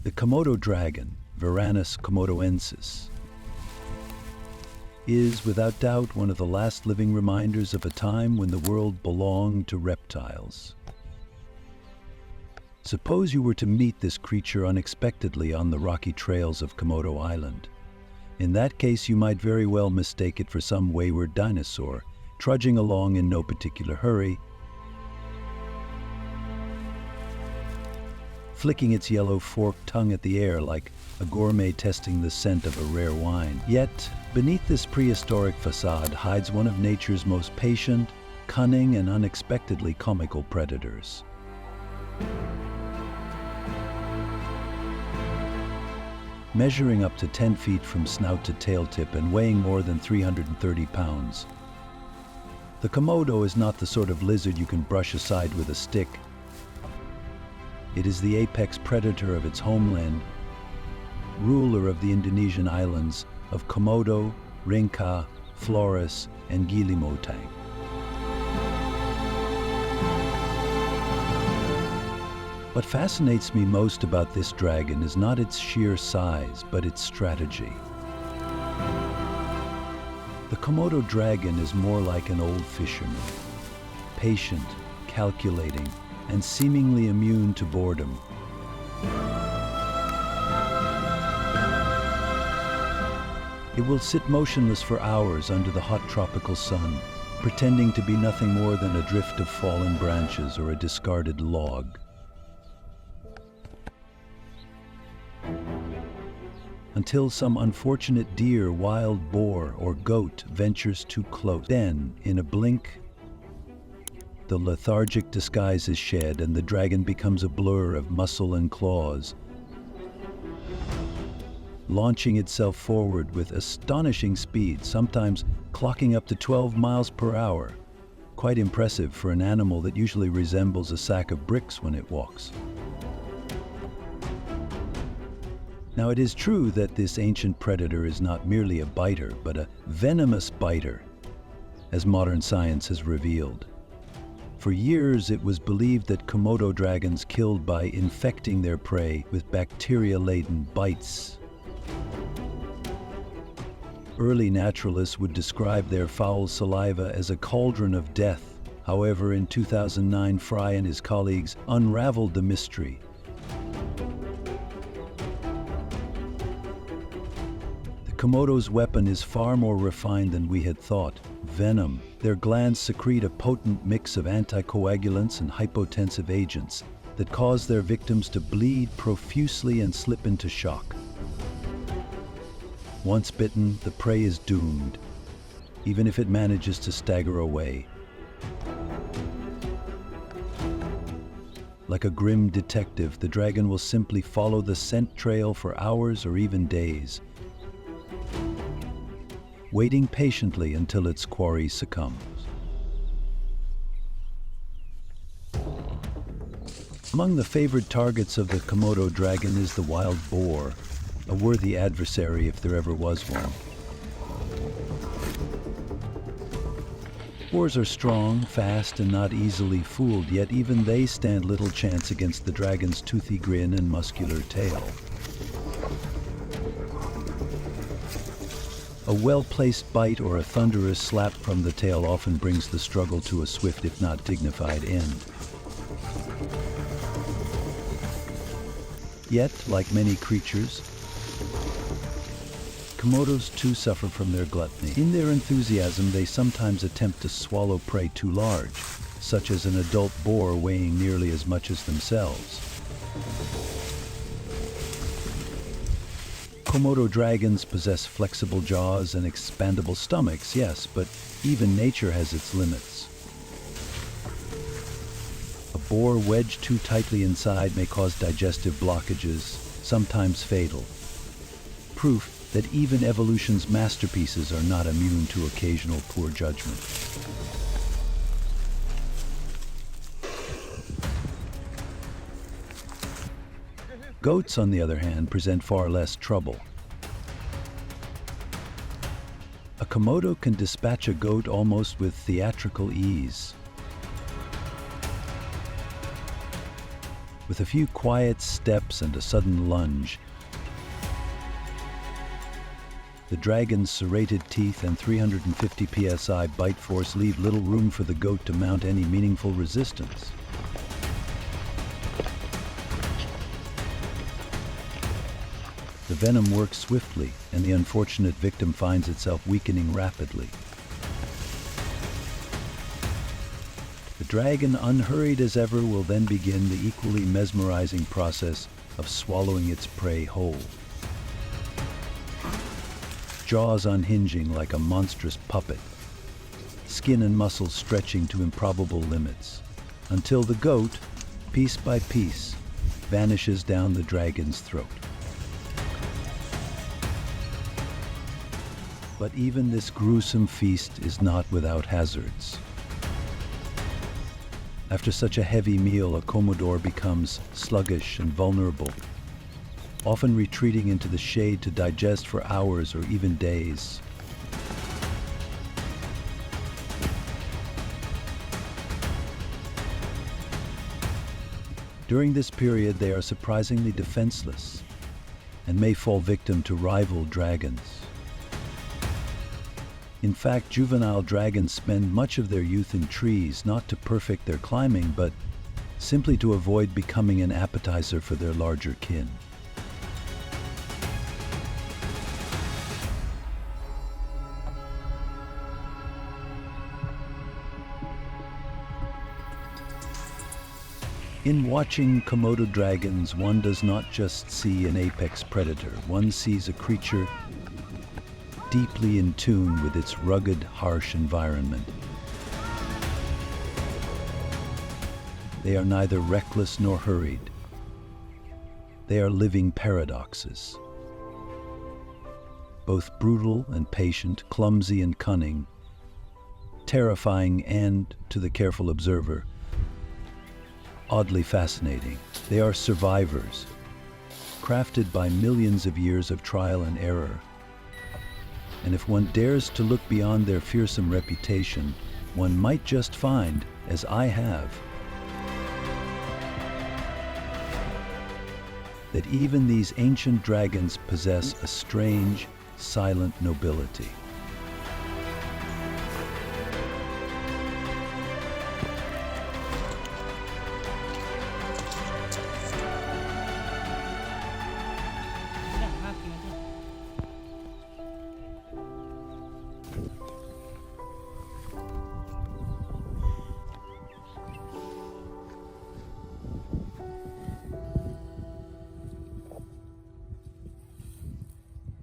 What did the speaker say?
The Komodo dragon, Varanus komodoensis, is without doubt one of the last living reminders of a time when the world belonged to reptiles. Suppose you were to meet this creature unexpectedly on the rocky trails of Komodo Island. In that case, you might very well mistake it for some wayward dinosaur, trudging along in no particular hurry, flicking its yellow forked tongue at the air like a gourmet testing the scent of a rare wine. Yet, beneath this prehistoric facade hides one of nature's most patient, cunning, and unexpectedly comical predators. Measuring up to 10 feet from snout to tail tip and weighing more than 330 pounds, the Komodo is not the sort of lizard you can brush aside with a stick. It is the apex predator of its homeland, ruler of the Indonesian islands of Komodo, Ringka, Flores, and Gili Motang. What fascinates me most about this dragon is not its sheer size, but its strategy. The Komodo dragon is more like an old fisherman, patient, calculating, and seemingly immune to boredom. It will sit motionless for hours under the hot tropical sun, pretending to be nothing more than a drift of fallen branches or a discarded log. Until some unfortunate deer, wild boar, or goat ventures too close. Then, in a blink, the lethargic disguise is shed and the dragon becomes a blur of muscle and claws, launching itself forward with astonishing speed, sometimes clocking up to 12 miles per hour. Quite impressive for an animal that usually resembles a sack of bricks when it walks. Now, it is true that this ancient predator is not merely a biter, but a venomous biter, as modern science has revealed. For years, it was believed that Komodo dragons killed by infecting their prey with bacteria-laden bites. Early naturalists would describe their foul saliva as a cauldron of death. However, in 2009, Fry and his colleagues unraveled the mystery. The Komodo's weapon is far more refined than we had thought. Venom. Their glands secrete a potent mix of anticoagulants and hypotensive agents that cause their victims to bleed profusely and slip into shock. Once bitten, the prey is doomed, even if it manages to stagger away. Like a grim detective, the dragon will simply follow the scent trail for hours or even days, waiting patiently until its quarry succumbs. Among the favored targets of the Komodo dragon is the wild boar, a worthy adversary if there ever was one. Boars are strong, fast, and not easily fooled, yet even they stand little chance against the dragon's toothy grin and muscular tail. A well-placed bite or a thunderous slap from the tail often brings the struggle to a swift, if not dignified, end. Yet, like many creatures, Komodos too suffer from their gluttony. In their enthusiasm, they sometimes attempt to swallow prey too large, such as an adult boar weighing nearly as much as themselves. Komodo dragons possess flexible jaws and expandable stomachs, yes, but even nature has its limits. A boar wedged too tightly inside may cause digestive blockages, sometimes fatal. Proof that even evolution's masterpieces are not immune to occasional poor judgment. Goats, on the other hand, present far less trouble. A Komodo can dispatch a goat almost with theatrical ease. With a few quiet steps and a sudden lunge, the dragon's serrated teeth and 350 psi bite force leave little room for the goat to mount any meaningful resistance. The venom works swiftly, and the unfortunate victim finds itself weakening rapidly. The dragon, unhurried as ever, will then begin the equally mesmerizing process of swallowing its prey whole. Jaws unhinging like a monstrous puppet, skin and muscles stretching to improbable limits, until the goat, piece by piece, vanishes down the dragon's throat. But even this gruesome feast is not without hazards. After such a heavy meal, a Komodo becomes sluggish and vulnerable, often retreating into the shade to digest for hours or even days. During this period, they are surprisingly defenseless and may fall victim to rival dragons. In fact, juvenile dragons spend much of their youth in trees, not to perfect their climbing, but simply to avoid becoming an appetizer for their larger kin. In watching Komodo dragons, one does not just see an apex predator. One sees a creature deeply in tune with its rugged, harsh environment. They are neither reckless nor hurried. They are living paradoxes. Both brutal and patient, clumsy and cunning, terrifying and, to the careful observer, oddly fascinating. They are survivors, crafted by millions of years of trial and error. And if one dares to look beyond their fearsome reputation, one might just find, as I have, that even these ancient dragons possess a strange, silent nobility.